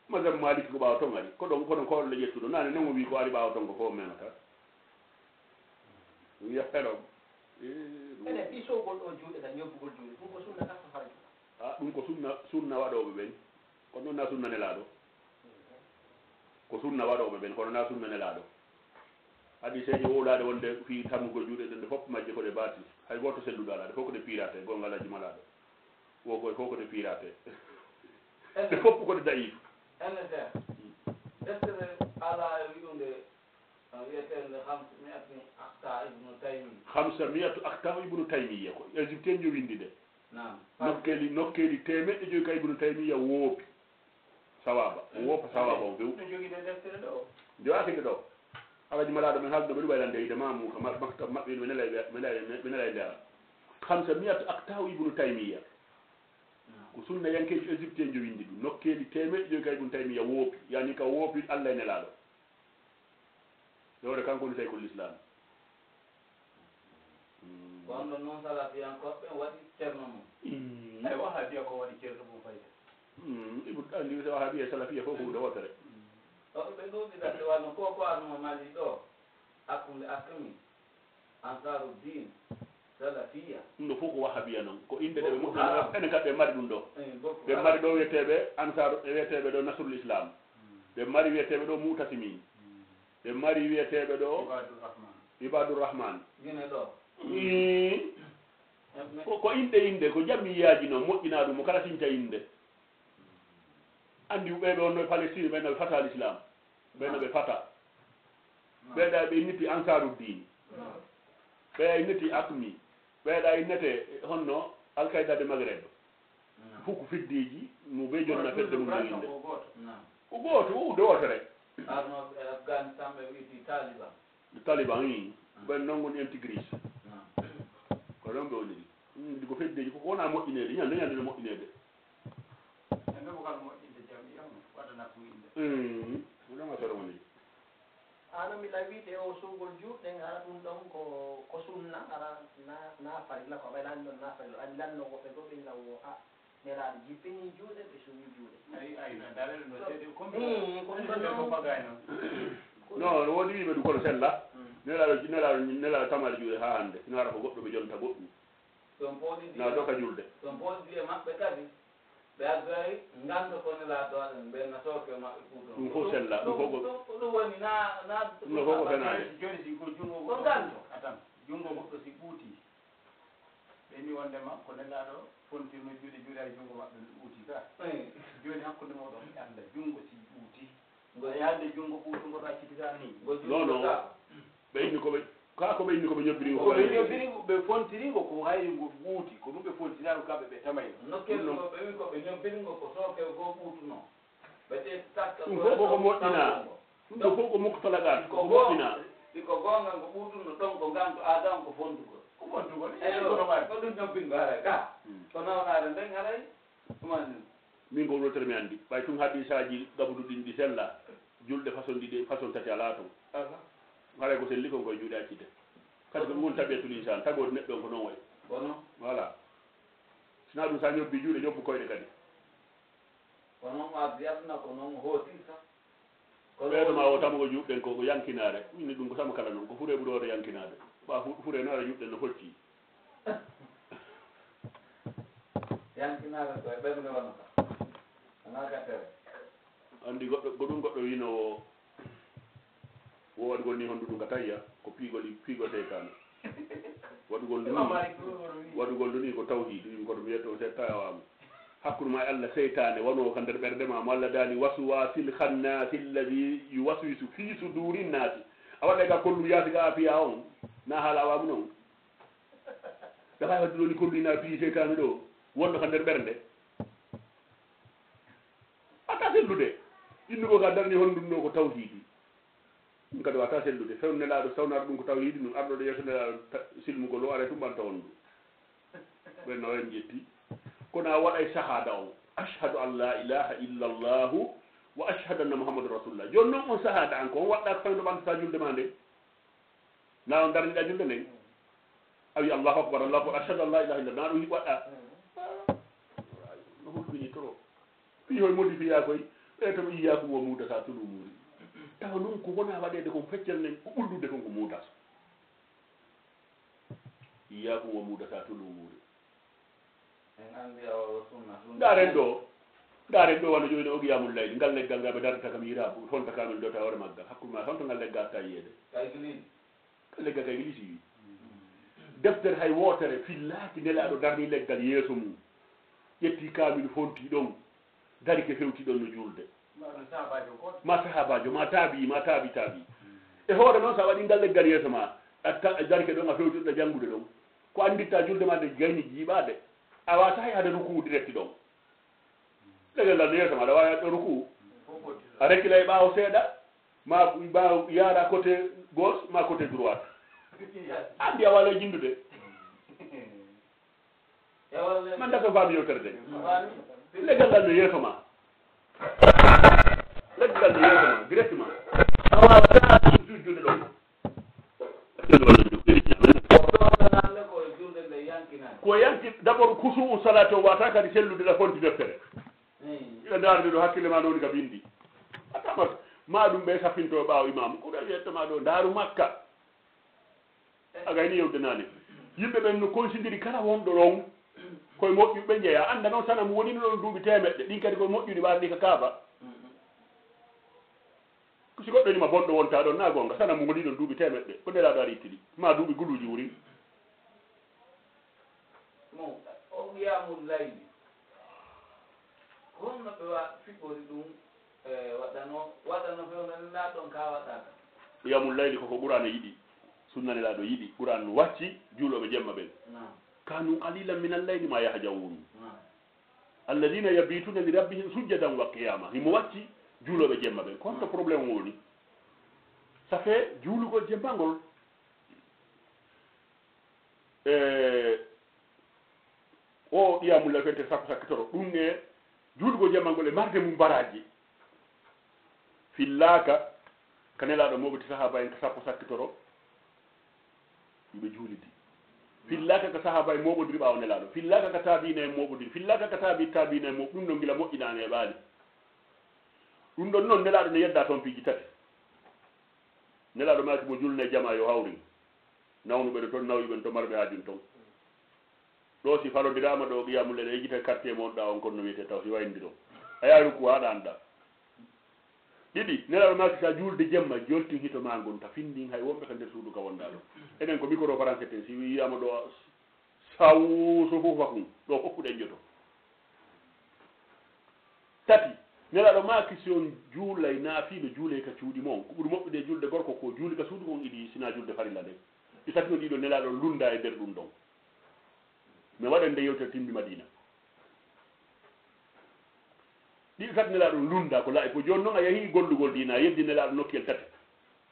madame maliki ko ɓaawa ton ari ko ɗon koɗon ƴettuɗo nane non o wi ko ari ɓaawa ton ko fof memata wiya heɗo ene ɓisogol ɗo juuɗe tan yobbugol juuɗe ɗum ko sunna tan fay ɗum ko sunna waɗoɓe ɓen kono noon na sunna nelaɗo ko sunna waɗoɓe ɓen kono na sunna nelaɗo adi seeje wowlaɗe wonde fi tammugo juuɗe ɗen ɗe fof majje koɗe baati hay goto selluɗo alaɗe fof koɗe pirate gongal aji malaɗo wokoye fof koɗe pirate ɗe fof koɗe dayif NSR deftere ala wiɗunde wiyetende 500 akta ibnu taymi 500 akta ibnu taymiya ko égyptien jo windi de nokkeli temeɗɗe joyi ka ibnu taymiya woopi sawaba o woopa sawaba o few joguide deftere ɗo nde wakide ɗo alaji malaɗo men haalde ɓeɗi waylande ide mamuka maktab maɓɓe ɓe nelay ndera 500 akta ibnu taymiya ko sunna yankeji égyptien jo windi ɗum nokkeli temeɗɗe joyi ka ibnu taymiya woopi yani ka woopi allah e nelaɗo yowde kanko woni saykhul islam wonɗo noon salafiyankoɓe waɗi ceerno mum ay wahabiya ko waɗi ceerno mum fayde ibu andi so wahabiya e salafiya fof hunde wotere ɓe ɗuɗiɗaɗe wanno ko arno mali ɗo hakkude akkami ansaruddin salafiya ɗum ɗo fof ko wahabiya noon ko inde ɗe ɓe moƴƴi enen kadi ɓe mari ɗum ɗo ɓe mari ɗo wiyeteɓe ansar wiyeteɓe ɗo nasrul islam ɓe mari wiyeteɓe ɗo mutasimin ɓe mari wiyeteɓe ɗo ibadourahman gine ɗo ko inde ko jammiyaji noon moƴƴina ɗum mo kala sinta inde andi ɓeɓe onno e palestine ɓenno ɓe fata al islam ɓenno ɓe fata ɓeeɗa ɓe inniti ansaruddin ɓe inniti akmi ɓeeɗa innete honno alkayda de maghreb fof ko fiddiji mo ɓe jonna fedde mum inde ko gooto wude wotere arno e afghanistan ɓe wiiti taliban taliban yi ben non integris ko don do ni di ko fedde ko wona mo inede ñande mo inede ande ko kala mo inde jam yam wadana ko inde wala ma toro woni ana mi lawide o sugol juɗɗe ara ɗum ɗon ko sunna ara na farilla ko ɓe lan ɗon na farilla an lanno woɓɓe go ɓe lawo a nelaɗo jippini juuɗe ɓe suwi juuɗe ay dalel no seede ko bagayno non woni wiɓe ɗum kono sella nelaɗo tamade juuɗe ha hande nara ko goɗɗo ɓe jonta goɗɗum ɗon poɗi na doka julde ɗon poɗi e maɓɓe kadi ɓe addori nganndu ko nelaɗo aɗen ɓe natoke maɓɓe ɓuuɗo ɗum fof sella ɗum fof ɗum woni na ɗum no fof ko fenade joni si ko jungo ko nganndu atan jungo goɗɗo si ɓuuti ɓeni wondema ko nelaɗo fontirno juuɗe ay jungo maɓɓe no ɓuuti ka joni hakkude moɗon anda jungo si ɓuuti yahde jungo ɓuutu goɗo accitita ni non non ɓe inni koɓe kako ɓe inni koɓe ñobbiri ko ɓe ñobbiri ɓe fontirigo ko hayri ngo ɓuuti ko ɗum ɓe fontirano kamɓe ɓe tamayno nokkelgo ɓe wi ko ɓe ñobbirigo ko sooke go ɓuutuno ɓe te takka ɗum fof koko moƴƴina ɗum ɗo fof ko muktalagat ko moƴƴina iko gonga ngo ɓuutuno ɗon ko ngandu adam ko fontugol ko fontugol ko ɗum ñobbingo haray ka ko nawnaade nden haray ɗumani min ko wonotere mi anndi ɓay tun haɗi saji gabuduɗin ɗi sella julɗe façon ɗiɗi façon tati ala toon haray ko selli kon koye juuɗe accide kadi ko ɗum woni tabiyatul insan tagode neɗɗo on ko noon way bono voilà sina ɗum sa ñobbi juuɗe ñobbu koyɗe kadi ko noon addi aduna ko noon hootirta ɓeydoma o tama ko juuɗɗen ko yankinare inni ɗum ko sama kala noon ko fure ɓuuri wode yankinade ɓa fure noara juuɗɗen no focci yankinare koye ɓernde wonata wona gattere andi goɗɗo ko ɗum goɗɗo wino wo waɗugol ni hondu ɗum ka tayya ko piigote kano waɗugol ndu ni ko tawhidi ɗum koto mbiyetto se tawama hakkude ma e allah seytane wano ka nder ɓerde ma mo allah dani waswasil khannasi alladi yuwaswisu fi suduri nnasi a waɗa ga kollu yaasi ga a piya on na haala awamu noon ɗafa wadde ɗo ni kollu ina piyi seytane ɗo wonno ka nder ɓerde ata sellude innugo ka darni hondu ɗo ko tawhidi ɗum kadi wata sellude fewnelaɗo sawnaɗo ɗum ko tawhidi ɗum arɗo ɗo yeeso nelaɗo silmugol o are tumɓanta on ɗum ɓenno en jetti kono a waɗay sahada on ashhadu an la ilaha illa llahu wa ashhadu anna mouhammadou rasulullah joni noon on sahada an ko on waɗɗa ko fayno ɓantata julde ma nde na on darniɗa julde nden a wi allahu akbar ashhadu an la ilaha illa na ɗum waɗɗa no hulɓini trop pi hoye modifiya koy ɓeytomo iyakum wo muudata tulu muuri tawa noon ko wona waɗede kon feccel nden ko ɓuldude kon ko muudata iyakum wo muudata tulu muuri ndaren ɗo wano jooni o giyamul laydi ngal leggal ngal ɓe dardata kam yira honta kamen dota hoore maggal hakkude ma honto ngal leggal ta yiyede ngal leggal kay glisi wi deftere hay wootere fillaki nelaɗo darni leggal yeeso mum ƴetti kamin fonti ɗon dari ke fewti ɗon no julde ma sahabajo ma taabi e hoore noon sa waɗi ngal leggal yeeso ma dari ke ɗon a fewtiɗo janngude ɗon ko anditta julde ma nde gayni jiiɓade a wata hay hade ruku directi ɗon leggal ngal no yeeso ma aɗa wawi aɗɗo ruku a rekkila e ɓaawo seeɗa ma yaara côté gauche ma côté droite andi a wala jindude man daka faami yewtere de leggal ngal no yeeso ma leggal no yeeso ma directement a wawata julde ɗon ko yanki d' abord kusu salate o wata kadi sellude ɗa fonti deftere ila darde ɗo hakkille ma ɗoni ka bindi a tamat ma ɗum ɓe safinto ɓaawo imam ko ɗa wiyettoma ɗo daaru makka a gayni yewdenani yimɓe ɓen no considiri kala wonɗo ɗon koye moƴƴuɓe ɓe jeeya anda noon sana mo wonino ɗon duuɓi temeɗɗe ɗin kadi koye moƴƴuɗi ɓarɗi ka kaaba si goɗɗo nima bonɗo wonta ɗon na gonga sana mo woni ɗon duuɓi temeɗɗe ko nelaɗo ari ittidi ma duuɓi guluji wuri o wiyamul layli honno ɓe fiɓɓori ɗum waɗano fewnanela ɗon ka waɗaka wiyamul layli koko ɓurano yiɗi sunnanelaɗo yiɗi ɓurano wacci juuloɓe jemma ɓen kanu qalilan min allayli ma yahjawun alladina yabituna li rabbihim sujjadan wa qiyama himo wacci juuloɓe jemma ɓen ko honto probléme woni ça fait juulugol jembangol o ɗiyamulla fente sappo sakkitoro ɗum e juulugol jembangol e marde mum baraji fillaka ka nelaɗo moɓoti sahaba en ko sappo sakkitoro yiɓe juulidi fillaka ka sahaba e moɓodiri ɓawo nelaɗo fillaka ka taabina e moɓodiri fillaka ka taabina e moɓo ɗum ɗon gila moƴƴinani e ɓaali ɗum ɗon noon nelaɗo ne yedda toon piiji tati nelaɗo maki mo julne jama yo hawri nawnuɓe ɗo toon nawiɓen to marɓe hajum toon ɗo si falodirama ɗo qiyamulle ɗe yejjita quartier mon ɗa on konno wiyete taw si wayndi ɗo a yaari ko haɗa anda ɗiɗi nelaɗo maki sa julde jemma joltin hito ma gon ta findin hay wonɓe ka nder suudu ka wonɗa ɗo enen ko micro français te si wiyama ɗo sawu so fofa kum ɗo hokkuɗen joto tati nelaɗo maki si on juulay naafiino juulay ka cuuɗi mon ko ɓuri moƴƴude julde gorko ko juuli ka suudu kon iɗi sina julde farilla nde ɗi tati no ɗiɗo nelaɗo lunda e nder ɗum ɗon mi waɗen nde yewtere timmi madina ɗiɗo tati nelaɗo lunda ko laayi ko joni noon a yeehi gollugol dina yeddi nelaɗo nokkiyel tati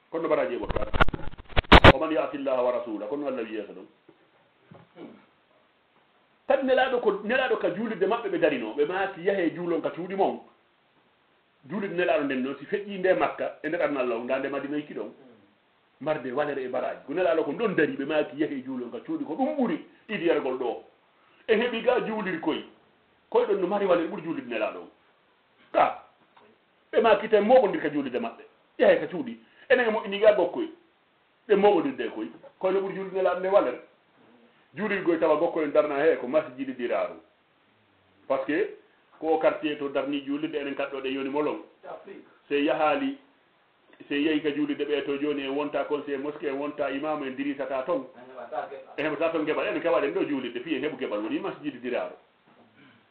kono baraji e ɓotta oman yaatillaha wa rasula kono allah wiyesa ɗon tati nelaɗo ka juulidde maɓɓe ɓe darino ɓe maati yahe juulon ka cuuɗi mon juulide nelaɗo nden noon si feƴƴi nde makka e nder arnallah nda nde madina yikki ɗon marde walere e baraji ko nelaɗo ko ɗon dari ɓe maaki yahe juulon ka cuuɗi ko ɗum ɓuri idiyargol ɗo e heeɓi ga juuliri koye ɗon no mari walere ɓuuri juulide nelaɗo o ka ɓe maaki ten moɓodir ka juulide maɓɓe yahe ka cuuɗi enen e moƴƴini ga gokkoye ɓe moɓodirde koye no ɓuuri juulide nelaɗo nde walere juulirgoye tawa gokkoyen darna he ko masjidi diraru par ce que ko quartier to darni juulide enen kaɗɗoɗe yoni molon se yahali se yehi ka juulide ɓe to joni en wonta conseiller mosquée en wonta imam en dirisata toon e heɓata toon gueɓal enen kawaɗen ɗo juulide fi en heɓu gueɓal woni masjidi diraru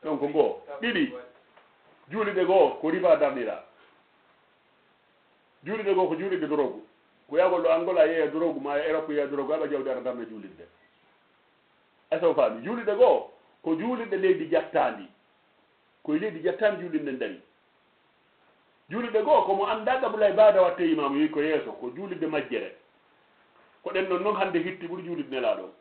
donc goo ɗiɗi juulide goo ko riba darnira juulide goo ko juulide dorogu ko yagol ɗo angola yeeya dorogu ma Europe yeeya dorogu aɓa jawdi ara darna juulide eso faami juulide goo ko juulide leydi jattandi koye leydi jattandi juulide nden dari juulide goo komo anda gabulay baada watte imamu yi ko yeeso ko juulide majjere ko ɗen ɗon noon hande hitti ɓuuri juulide nelaɗo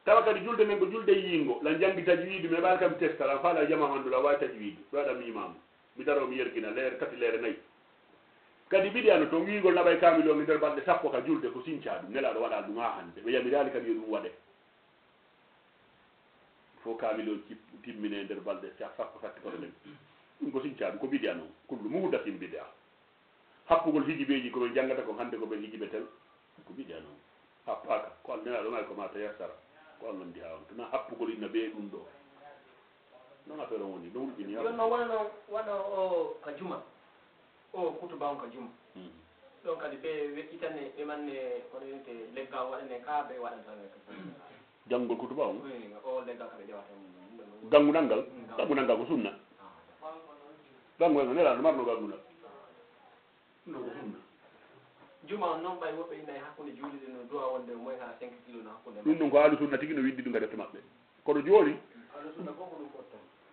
tawa kadi julde men ko julde yingo la jangi tajwidi mi ɓaal kam testal an faala jama anduɗa wawi tajwidi ɗo waɗami imamu mi daro mi yerkina leere tati leere nayyi kadi mbiɗi ano to wiigol naɓay kamil o mi nder balɗe sappo ka julde ko sinca ɗum nelaɗo waɗa ɗum ha hande ɓe yamirali kadi yo ɗum waɗe fo kamil o timmine nder balɗe sappo sakkitoɗo ɗen ɗum ko sinca ɗum ko mbiɗi ano kullu muhdatin mbiɗi a happugol hijibeji koɓe janggata ko hande koɓe hijibe tel ko mbiɗi ano happaka ko al nelaɗo may ko mata yassara ko Allah ndi ha on tona happugol inna ɓe ɗum ɗo noon affaire o woni ɗum ɗini joni noon waɗa o ka juma o kutuba on ka juma ɗon kadi ɓe weƴƴitanne ɓe manne kono wiyete leggal waɗane ka ɓe waɗantane janngol kutuba on o leggal ka ɓe ƴewata gangunal ngal gangunal ngal ko sunna gangunal ngal nelaɗo marno gangunal ɗum ko sunna juma on noon ɓay woɓɓe innayi hakkude juulide no dowa wonde moins ha 5 kilo no hakkude ɗum ɗum ko haalu sunna tigi no widdi ɗum ga defte maɓɓe kono jooni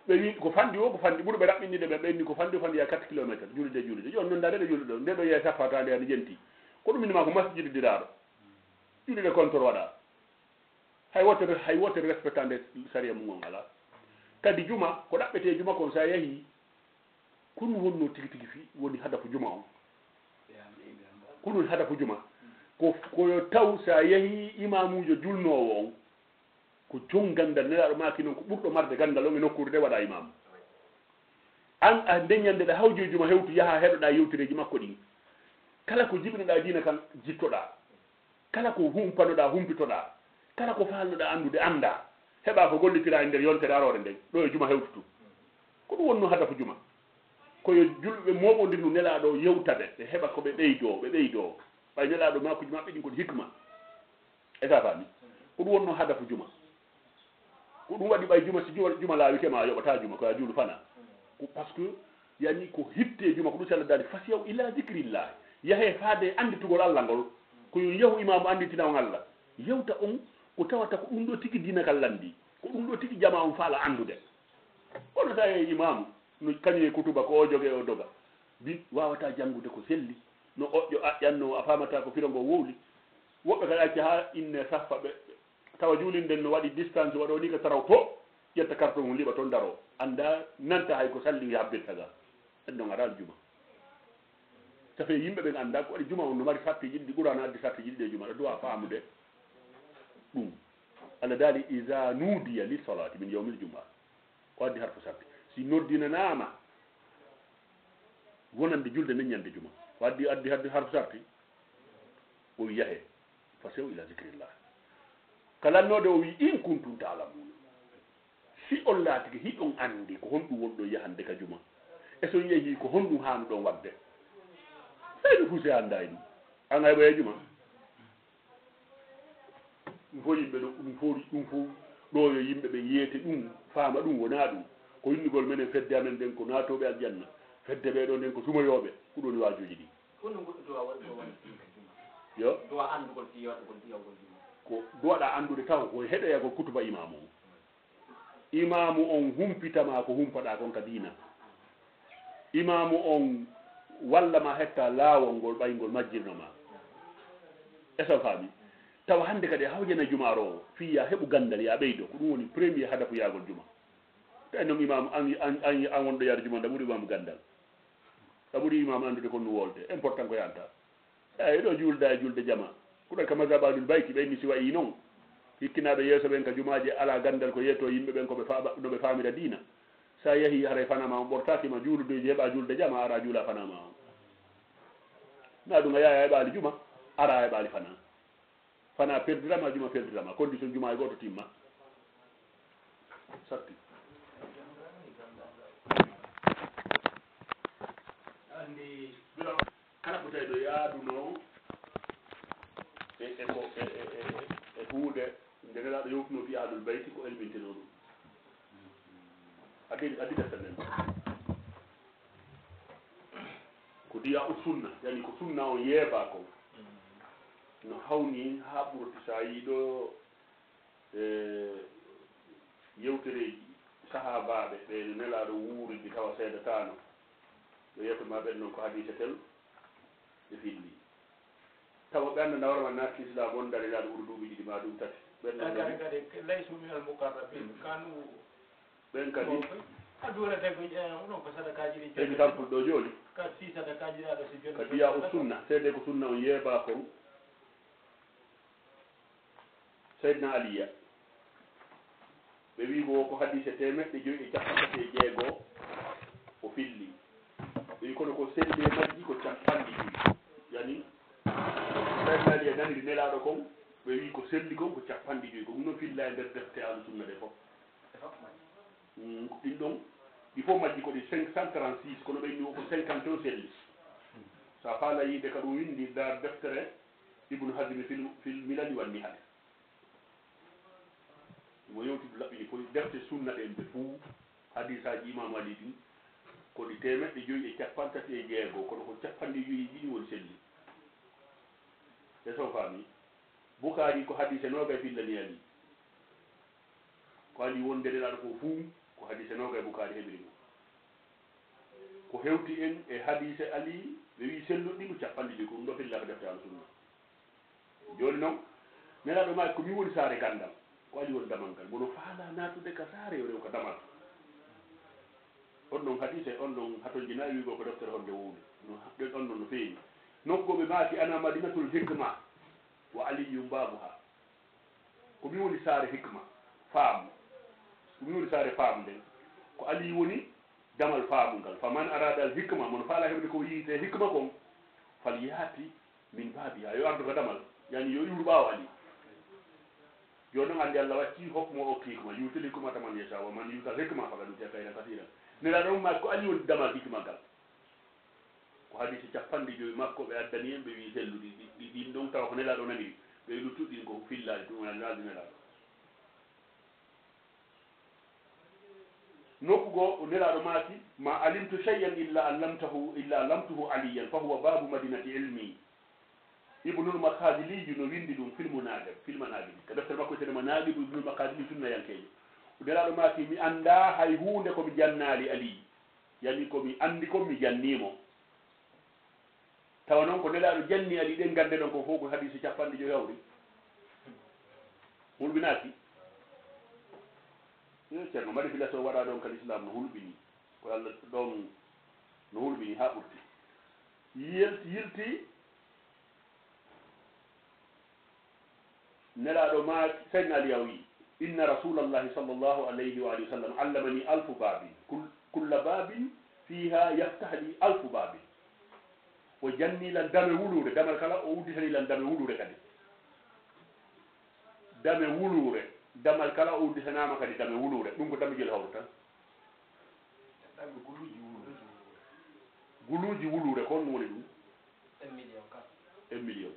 ɓe wi ko fandi o ko fandi ɓuuri ɓe raɓɓinniɗe ɓe ɓenni ko fandi o fandi ya 4 kilométre juulide joni noon nda ndeɗo juulide ɗo nde ɗo yeeya sappatade ani jenti ko ɗum innima ko masjidi diraɗo juulide contrôle waɗa hay wotere respectande saria mum on ala kadi juma ko ɗaɓɓete juma kon sa yeehi ko ɗum wonno tigi tigi fi woni hadafu juma on ko ɗum hadafu juma koyo taw sa yeehi imamujo julnowo on ko jon gandal nelaɗo maki noon ko ɓurɗo marde gandal on e nokkure nde waɗa imamu an a ndeñande ɗa hawjoji juma hewtu yaaha heɗoɗa yewtireji makko ɗi kala ko jibinoɗa dina kan jittoɗa kala ko humpanoɗa humpitoɗa kala ko falnoɗa andude anda heɓa ko gollitira e nder yontere arore nden ɗo e juma hewtutu ko ɗum wonno hadafu juma koyo julɓe moɓodir no nelaɗo yewtade ɓe heɓa koɓe ɓeydo ɓay nelaɗo makuji maɓɓe ɗin kodi hikma e sa fami ko ɗum wonno hadafu juma ko ɗum waɗi ɓay juma si juma laawike ma yoɓata juma koya juulu fana par ce que yani ko hitte juma ko ɗum salladade fasiyaw ila zicrillah yahe faade anditugol allah ngol koyo yahu imamu anditina on allah yewta on ko tawata ko ɗum ɗo tigi dina kal landi ko ɗum ɗo tigi jama on faala andude kono ta e imamu no kañum e kutuba ko o jogue o doga bi wawata janngude ko selli no oƴƴo aƴƴanno a famata ko filo ngo wowli woɓɓe kadi acci ha inne saffa ɓe tawa juulinden no waɗi distance waɗo ni ko taraw to ƴetta carton mum liɓa toon daro anda nanta hay ko salli habbirta ga en ɗon aɗa juma safe yimɓe ɓen anda ko waɗi juma on no mari satti jiɗɗi ɓurano addi satti jiɗɗi e juma ɗo duwa faamude ɗum Allah daali isa nuudiya li solati min yawmil juma ko addi harfo sappi si noddinanama wonande julde nden ñande juma ko addi harfo sappi o wi yahe fasew ila zicrillah kalannode o wi in kuntum ta'lamun si on laatike hiɗon andi ko honɗum wonɗo yahande ka juma e so yeehi ko honɗum hanuɗon wadde ɓeyɗo fuu si annda e ɗum an hay ɓoye juma ɗum fof yimɓe ɗum fof ɗo yo yimɓe ɓe yeete ɗum faama ɗum wona ɗum ko yimɓigol menen fedde amen nden ko naatoɓe aljanna fedde ɓeɗo nden ko sumayoɓe kuɗoni waajuji ɗi yo duwa andugol fi waɗugol diyawgol juma ko duwaɗa andude taw ko heɗoyagol kutuba imamu o imamu on humpitama ko humpaɗa kon ka diina imamu on wallama hetta laawol ngol ɓaygol majjirnoma eso faami tawa hande kadi hawjana jumaro o fiya heɓu gandal ya ɓeydo ko ɗum woni premier hadafu yagol juma te noon imamu an wonɗo yaade juma nda ɓuuri imamu gandal ɗa ɓuuri imamu andude kon no wolte important ko yanta eyyi ɗo julda e julde jama kuɗa ka masabalul bayti ɓenni si wayi noon hikkinaɓe yeeso ɓen ka jumaji ala gandal ko yetto yimɓe ɓen noɓe famira diina sa yeehi haray fanama on ɓortakima juuludeji heeɓa julde jama ara juula fanama on na ɗum a yaya heɓali juma ara heɓali fana perdirama juma perdirama condition juma e goto timma satti andi kala ko tawi ɗo yaaduno e huude nde nelaɗo yewtuno fi alul bayti ko elbinteno ɗum addi defta nden ko diya u sunna yani ko sunna on yeeba ko no hawni ha ɓurti sa yiiɗo yewtereji sahabaɓe ɓe nelaɗo wuuridi tawa seedatano ɓe yettoma ɓen noon ko hadise tel ɓe filli tawa ɓe annda nawrama naati islam on dari laaɗo ɓuri duuɓi ɗiɗi ma ɗum tati ɓen kadi laysu min al muqarrabin kanu ɓen kadi adurata ko ɗon ko sadakaji ɗi exemple ɗo jooni ka si sadakaji ɗaɗo si joni kadi ya o sunna seede ko sunna on yeeba kon seydna aliya ɓe wi ko hadise temeɗɗe joyi e capantati e jeegoo o filli ɓe wi kono ko seede majji ko capanɗe joyi yani seydna aliya naniri nelaɗo kon ɓe wi ko selli kon ko capanɗe joyi ko ɗum noon filla e nder defte ahlu sunna ɗe fof ɗin ɗon ɗi fof majji ko ɗi 536 kono ɓenni o ko 50 o selli sa faala yiide ka ɗum windi dar deftere ibnu hasimi fil milali wan nihal mo yewtidu laɓɓini koye defte sunna ɗen ɓe fuu hadisaji imamu ali ɗin ko ɗi temeɗɗe joyi e capantati e jeegoo kono ko capanɗe joyi ɗiɗi woni selli e so faami bukari ko hadise noga e fillani ali ko andi wonde nelaɗo ko fuu ko hadise noga e bukari heɓiri mo ko hewti en e hadise ali ɓe wi selluɗɗi ɗo capanɗe joyi ko ɗum ɗo fillaka defte al sunna joni noon nelaɗo ma ko mi woni saare gandal ko ali woni damal ngal mono faala natude ka saare yo rew ko damal on ɗon hadise on ɗon hatojji nayi wigo ko deftere honde wowde on ɗon no feewi nokkoɓe maaki ana madinatul hikma wa aliyum babu ha ko mi woni saare hikma faamu ko mi woni saare faamu nden ko ali woni damal faamu ngal faman arada al hikma mono faala hewde ko yiyite hikma kon fal yaati min baabiha yo ardu ko damal yani yo iwru ɓaawo ali joni noon andi allah wacci hokkumo o hikma yutil hikmata man yasha wa man yutal hikma faga ɗum te kayra kasira nelaɗo on ma ko ali woni damal hikma ngal ko hadise capanɗe joyi makko ɓe addani en ɓe wi selluɗi ɗin ɗon tawa ko nelaɗo naniri ɓe luttuɗin ko fillaji ɗum naldi nelaɗo nokkugo nelaɗo maaki ma alimtu cheyan illa allamtuhu aliyan fa huwa babu madinati ilmi ibnul makadiliji no windi ɗum filmanagib ko deftere makko tene managibu ibnul makadili sunnayankejo nelaɗo maaki mi anda hay hunde komi jannali ali yani komi andi kon mi jannimo tawa noon ko nelaaɗo janni ali ɗen gande ɗon ko fof ko hadise capanɗe joyi hawri hulɓinaaki ceerno manipulation waɗa ɗon kadi islam no hulɓini ko allah ɗon no hulɓini ha ɓurti yilti nelaaɗo ma saydna ali wi inna rasulallahi sallllahu alayhi wa alihi wa sallam allamani alfu babin kulla babin fiha yaftahli alfu babin o jannilan dame wulure damal kala o udditanilan dame wulure kadi dame wulure damal kala o udditanama kadi dame wulure ɗum ko dame jel hawru tan guluji wulure kon woni ɗum 1 million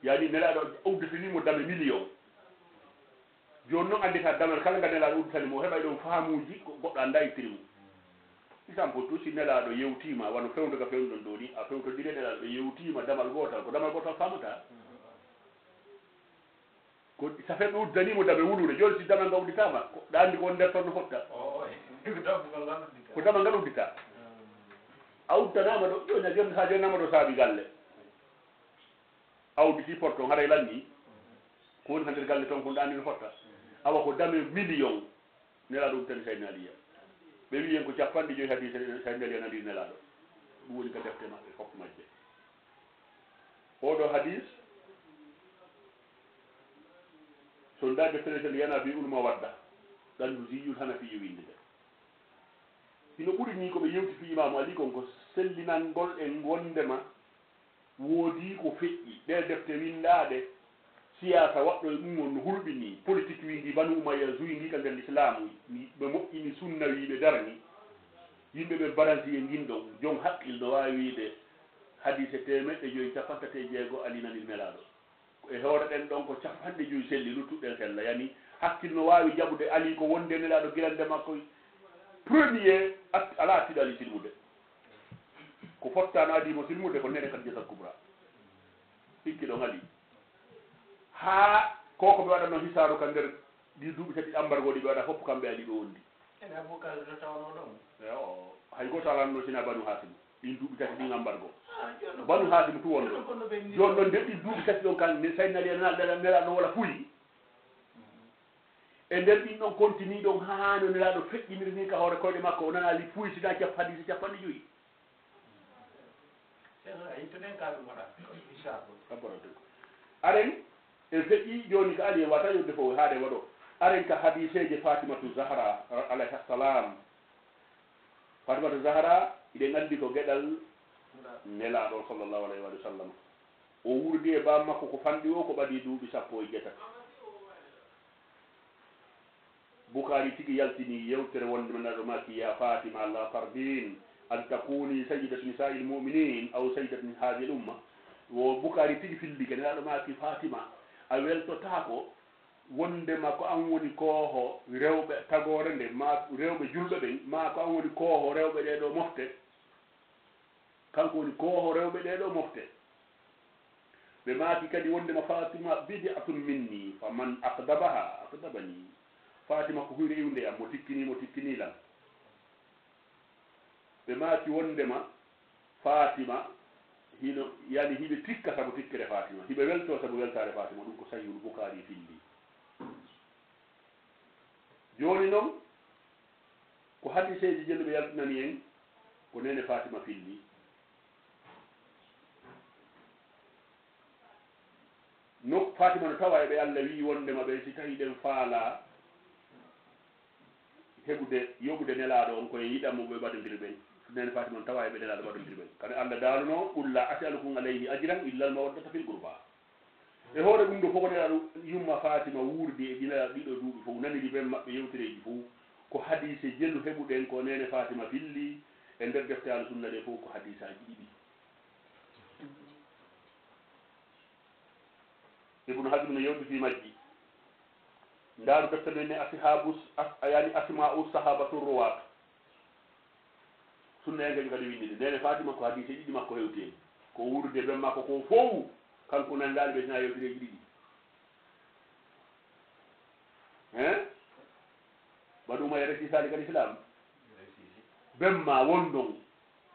yani nelaɗo udditanimo dame million joni noon andita damal kala nga nelaɗo udditanimo heɓay ɗon faamuji goɗɗo anda ittiri mum exemple tout si nelaɗo yewtima wano fewdoga fewɗon ɗo ni a fewtodire nelaɗo ɓe yewtima damal gotal ko damal gotal famata ko ça fait ɓe uddanimo dame wulure joni si damal nga udditama ɗa andi ko won nder toon no fotta ko damal ngal uddita a uddanama ɗo ƴoña joni ha jonnama ɗo saabi galle a udditi porton haɗa lanni ko woni ha nder galle toon ko ɗa andi no fotta awa ko dame million nelaɗo udditani sayni aliya ɓe wi hen ko capanɗe joyi hadise sayni aliya nandi nelaɗo ɗum woni ko defte maɓɓe fof majje oɗo hadis so nda deftere tel yana bi ulma wadda ɗandu ziyul hanafiyu windide ino ɓuri ni koɓe yewti fi imamu ali kon ko sellinangol e gondema woodi ko feƴƴi ɗe defte windaɗe siyasa waɗɗo e ɗum on no hulɓini politique windi banu umaya zuyndi ka nder l'islamu ɓe moƴƴini sunna wiɓe darni yimɓe ɓe baranti e guinɗon jon haqqil no wawi wiide hadise temeɗɗe joyi capantate jeego ali nani nelaɗo e hoore ɗen ɗon ko capanɗe joyi selli luttuɗen sella yani hakkil no wawi jaɓude ali ko wonde nelaɗo gilande makko premier ala attiɗo ali silmude ko fottano adimo silmude ko nene kadi jasal kubra ikki ɗon ali ha koko ɓe waɗatno hisaru ka nder ɗi duuɓi tati ɗambargo ɗi ɓe waɗa fof kamɓe ali ɓe wondi hay goto alanno sina banu hasim ɗin duuɓi tati ɗin ambargo banu hasim tu wonɗo joni ɗon nder ɗin duuɓi tati ɗon kan sayni ali nelaɗo wala fuyi e nder ɗin ɗon continue ɗon hano nelaɗo feƴƴiniri ni ka hoore koyɗe makko o nana ali fuyi sina hadise capanɗe joyi aren en feƴƴi joni ko ali e wata yodde fof haade waɗo aren ka hadiseje fatimatu zahra alayhi salam fatimatu zahra iɗen andi ko gueɗal nelaɗo sallllahu alayhi wa sallam o wurdi e bam makko ko fanɗi o ko ɓaɗi duuɓi 17 Bukhari tigi yaltini yewtere wonde menaɗo maki ya fatima allah fardin an takuni sayyidatu nisa'il mu'minin aw sayyidatu hadhihi al-umma wo Bukhari tigi filli ke nenaɗo maki fatima a weltotako wondema ko an woni kooho rewɓe tagore nde ma rewɓe julɓe ɓen ma ko an woni kooho rewɓe ɗeɗo mofte kanko woni kooho rewɓe ɗeɗo mofte ɓe maaki kadi wondema fatima bidi'atun minni fa man aqdabaha aqdabani fatima ko huyre iwde am mo tikkinilan ɓe maaki wondema fatima hino yani hiɓe tikka sabu tikkere fatima hiɓe welto sabu weltare fatima ɗum ko sahihul Bukhari filli joni noon ko hadiseji jelluɓe yaltinani en ko nene fatima filli no fatima no tawa eɓe allah wi wondema ɓe si tawi ɗen faala heɓude yoɓude nelaɗo on koye yiɗammo ɓe ɓaɗodiri ɓen nene fatima no tawa eɓe nelaɗo ɓaɗodiri ɓen kadi allah daaluno qul la as'alukum alayhi ajran illa al mawaddata fil qurba e hoore ɗum ɗo fof ko nelaɗo yumma fatima wuurdi e ɗinaɗo ɗiɗo duuɓi fof nanidi ɓen maɓɓe yewtereji fof ko hadise jellu heɓuɗen ko nene fatima filli e nder defte al sunna ɗe fof ko hadisaji ɗiɗi ibnu hazm no yewditi majji ndaaru defte men ne ashabu yani asma'u sahabatu ruwat sunna en kadi windide nene fatima ko hadise ɗiɗi makko hewti en ko wurde ɓen makko ko fof kanko nandaɗi ɓe tina yewtireji ɗiɗi baɗuma e resisali kadi islam ɓen ma won ɗon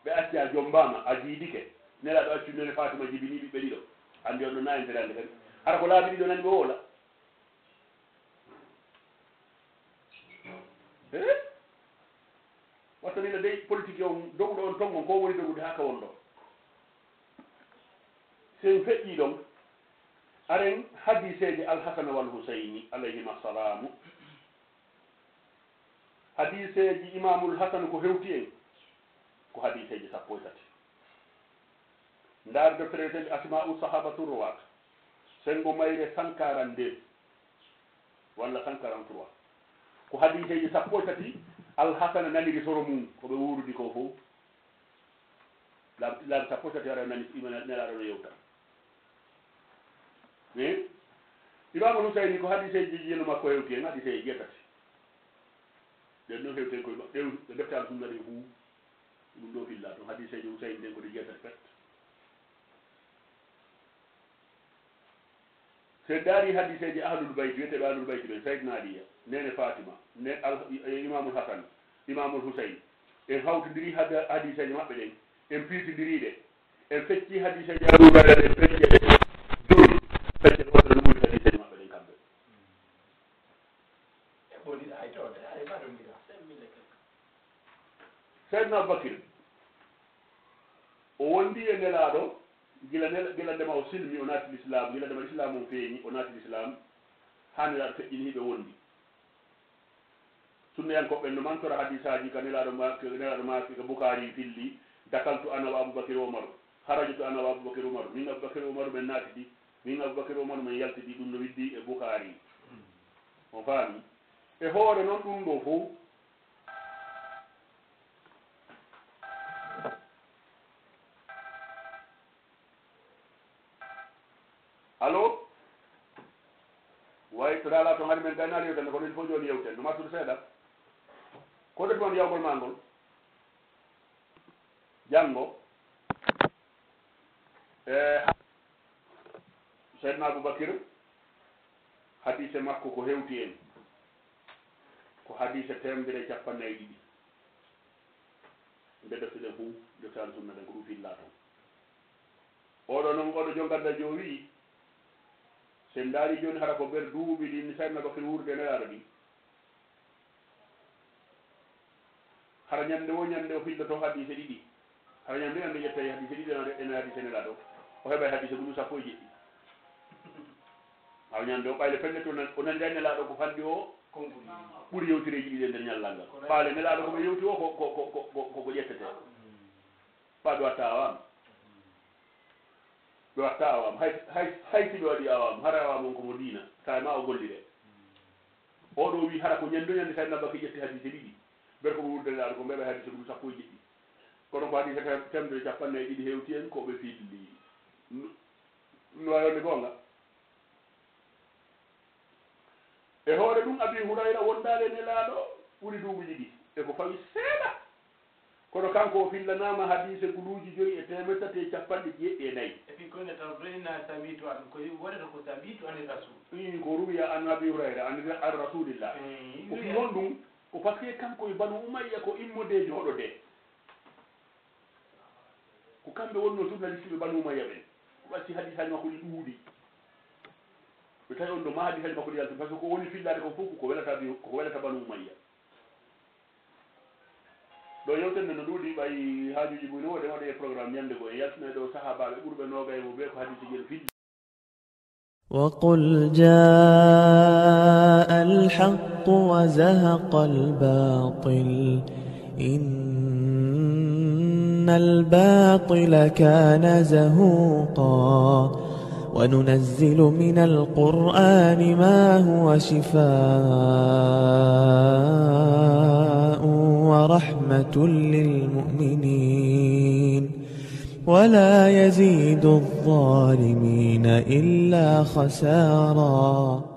ɓe acci a jombama a jiidike nelaɗo accu nene fatima jibini ɓiɓɓe ɗiɗo andi on ɗo nayinterande kadi hara ko laabi ɗiɗo nani ɓe wola wattanila dey politique on doguɗo on tongon ko woni dogude haka won ɗo sen feƴƴi ɗon aren hadiseji alhasana wal husayni alayhima assalamu hadiseji imamul hasane ko hewti en ko hadiseji 13 ndar deftereteji asma'u sahabatu ruwat sengo mayre 142 walla 143 ko hadiseji 13 alhasana naniri soro mum koɓe wurudi ko fof laabi 13 ara nani nelaɗo no yewta mais imamul husayni ko hadiseji jeno makko hewti en hadiseji 7 ɗen ɗon hewten koye ɗew defte al sunna ɗe fuu ɗum ɗo filla toon hadiseji husayni ɗen kode 7 pet se daari hadiseji ahlul bayti wiyeteɓe ahlul bayti ɓen saydna aliya nene fatima imamul hasan imamul husayn en hawtodiri hadiseji maɓɓe ɗen en piitodiriɗe en fecci hadiseji aɗuɓaɗe en fecce ɗe joni fecce ɗe wotto no ɓuri hadiseji maɓɓe ɗen kamɓe saydna aboubacry o wondi e nelaɗo gila ndema o silmi o naati l'islam gila ndema l'islam o feeñi o naati l'islam ha nelaɗo feƴƴini hiɓe wondi sunnayankoɓe no mantora hadisaji ka nelaɗo maki ka boukari filli dakaltu ana wa aboubacry oumar harajtu ana wa aboubacry oumar min aboubacry oumar men naatidi min aboubacry oumar men yaltidi ɗum no widdi e boukari o faami e hoore noon ɗum ɗo fof allo way to dala to ngari men ganari yewten ko ɗen fof joni yewten no mattude seeɗa ko defi on yawgol ma ngol janngo seydna aboubacry hadise makko ko hewti en ko hadise 150 nde deftuɗen fuu defte al sunna ɗen ko ɗum filla toon oɗo noon oɗo jongadda jo wi sen daari joni hara ko ber duuɓi ɗi ni saydna aboubacry wurde nelaɗo ɗi hara ñande o filloto hadise ɗiɗi hara ñande ande ƴetta hadise ɗiɗi ene hadise nelaɗo o heɓa hadise ɓuɗu 10 e jeɗɗi haw ñande o ɓayle pelle to o nandi a nelaɗo ko falɗi o ɓuuri yewtireji ɗiɗi e nder ñallal ngal faale nelaɗo koɓe yewti o ko ƴettete ɓa ɓe watta awam ɓe watta awam hay si ɓe waɗi awam hara awam on komo diina tawa ma o gollire oɗo wi hara ko ñande saydna aboubacry ƴetti hadise ɗiɗi ber ko ɓe wurde nelaɗo ko mbeɓa hadise ɗum 10 e jeɗɗi kono ko hadise 150 hewti en koɓe filli no wayonde gonga e hoore ɗum abi hurayra wondale nelaɗo ɓuri duuɓi ɗiɗi e ko fawi seeɗa kono kanko o fillanama hadise guluji 550 e puis kono taw rena samitu an ko waɗata ko samitu an rasul ko ruwiya an abi hurayra an rasulillah ko fi hon ɗum ko par ce que kanko e banu umayya ko immodeji hoɗo de ko kamɓe wonno journaliste ɓe banu umayya ɓen ko ɓacci hadisaji makko ɗi ɗuuɗi ɓe tawi on ɗo ma hadisaji makko ɗi yalta par ce que ko woni fillade ko fof ko welata banu umayya ɗo yewtende no ɗuuɗi ɓay haajuji mum no waɗe e programme ñande go e yaltine ɗo sahabaɓe ɓurɓe nogay mo ɓe ko hadise jel filli وقل جاء الحق وزهق الباطل إن الباطل كان زهوقا وننزل من القرآن ما هو شفاء ورحمة للمؤمنين ولا يزيد الظالمين إلا خسارا.